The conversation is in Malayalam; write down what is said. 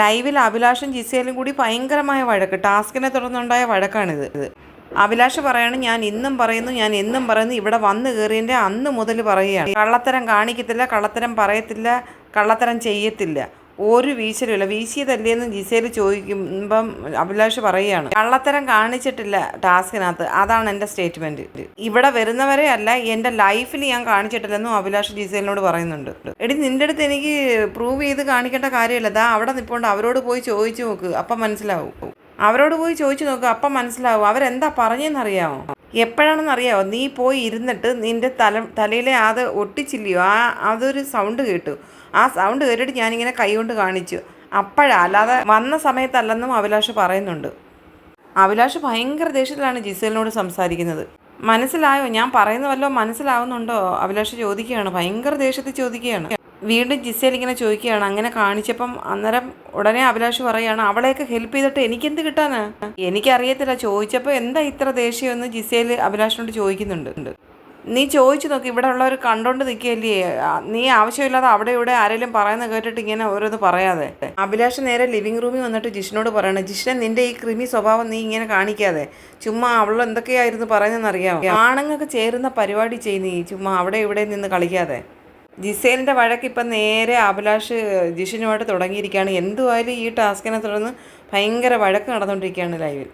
ലൈവിൽ അഭിലാഷും ജിസേലും കൂടി ഭയങ്കരമായ വഴക്ക്, ടാസ്കിനെ തുടർന്നുണ്ടായ വഴക്കാണിത്. അഭിലാഷ് പറയാണ്, ഞാൻ ഇന്നും പറയുന്നു, ഞാൻ എന്നും പറയുന്നു, ഇവിടെ വന്ന് കയറിയതിൻ്റെ അന്ന് മുതൽ പറയുകയാണ്, കള്ളത്തരം കാണിക്കത്തില്ല, കള്ളത്തരം പറയത്തില്ല, കള്ളത്തരം ചെയ്യത്തില്ല, ഒരു വീശലുമില്ല. വീശിയതല്ലേന്ന് ജിസേൽ ചോദിക്കുമ്പം അഭിലാഷ് പറയുകയാണ്, കള്ളത്തരം കാണിച്ചിട്ടില്ല ടാസ്കിനകത്ത്, അതാണ് എൻ്റെ സ്റ്റേറ്റ്മെൻറ്റ്. ഇവിടെ വരുന്നവരെ അല്ല, എൻ്റെ ലൈഫിൽ ഞാൻ കാണിച്ചിട്ടില്ലെന്നും അഭിലാഷ് ജിസേലിനോട് പറയുന്നുണ്ട്. എടി, നിൻ്റെ അടുത്ത് എനിക്ക് പ്രൂവ് ചെയ്ത് കാണിക്കേണ്ട കാര്യമില്ല, ദാ അവിടെ നിൽപ്പുണ്ട്, അവരോട് പോയി ചോദിച്ചു നോക്ക്, അപ്പം മനസ്സിലാവും. അവരോട് പോയി ചോദിച്ചു നോക്കുക, അപ്പം മനസ്സിലാവും അവരെന്താ പറഞ്ഞതെന്നറിയാമോ. എപ്പോഴാണെന്നറിയാമോ, നീ പോയി ഇരുന്നിട്ട് നിൻ്റെ തലയിലെ അത് ഒട്ടിച്ചില്ലയോ, അതൊരു സൗണ്ട് കേട്ടു. ആ സൗണ്ട് കേട്ടിട്ട് ഞാനിങ്ങനെ കൈ കൊണ്ട് കാണിച്ചു, അപ്പോഴാ, അല്ലാതെ വന്ന സമയത്തല്ലെന്നും അഭിലാഷ് പറയുന്നുണ്ട്. അഭിലാഷ് ഭയങ്കര ദേഷ്യത്തിലാണ് ജിസേലിനോട് സംസാരിക്കുന്നത്. മനസ്സിലായോ, ഞാൻ പറയുന്ന വല്ലതും മനസ്സിലാവുന്നുണ്ടോ, അഭിലാഷ് ചോദിക്കുകയാണ്, ഭയങ്കര ദേഷ്യത്തിൽ ചോദിക്കുകയാണ്. വീണ്ടും ജിസേൽ ഇങ്ങനെ ചോദിക്കുകയാണ്. അങ്ങനെ കാണിച്ചപ്പം അന്നേരം ഉടനെ അഭിലാഷ് പറയുകയാണ്, അവളെയൊക്കെ ഹെൽപ്പ് ചെയ്തിട്ട് എനിക്കെന്ത് കിട്ടാനാ, എനിക്കറിയത്തില്ല, ചോദിച്ചപ്പോൾ എന്താ ഇത്ര ദേഷ്യമെന്ന് ജിസേൽ അഭിലാഷിനോട് ചോദിക്കുന്നുണ്ട്. നീ ചോദിച്ചു നോക്കി, ഇവിടെ ഉള്ളവർ കണ്ടോണ്ട് നിൽക്കുകയല്ലേ, നീ ആവശ്യമില്ലാതെ അവിടെ ഇവിടെ ആരെങ്കിലും പറയുന്ന കേട്ടിട്ട് ഇങ്ങനെ ഓരോന്ന് പറയാതെ. അഭിലാഷ് നേരെ ലിവിങ് റൂമിൽ വന്നിട്ട് ജിഷിനോട് പറയണം, ജിഷിനെ, നിന്റെ ഈ ക്രിമി സ്വഭാവം നീ ഇങ്ങനെ കാണിക്കാതെ, ചുമ്മാ അവൾ എന്തൊക്കെയായിരുന്നു പറയുന്നതെന്നറിയാമോ, ആണുങ്ങൾക്ക് ചേരുന്ന പരിപാടി ചെയ്യുന്നീ, ചുമ്മാ അവിടെ ഇവിടെ നിന്ന് കളിക്കാതെ. ജിസേലിൻ്റെ വഴക്ക് ഇപ്പം നേരെ അഭിലാഷ് ജിഷിനുമായിട്ട് തുടങ്ങിയിരിക്കുകയാണ്. എന്തുമായാലും ഈ ടാസ്കിനെ തുടർന്ന് ഭയങ്കര വഴക്ക് നടന്നുകൊണ്ടിരിക്കുകയാണ് ലൈവിൽ.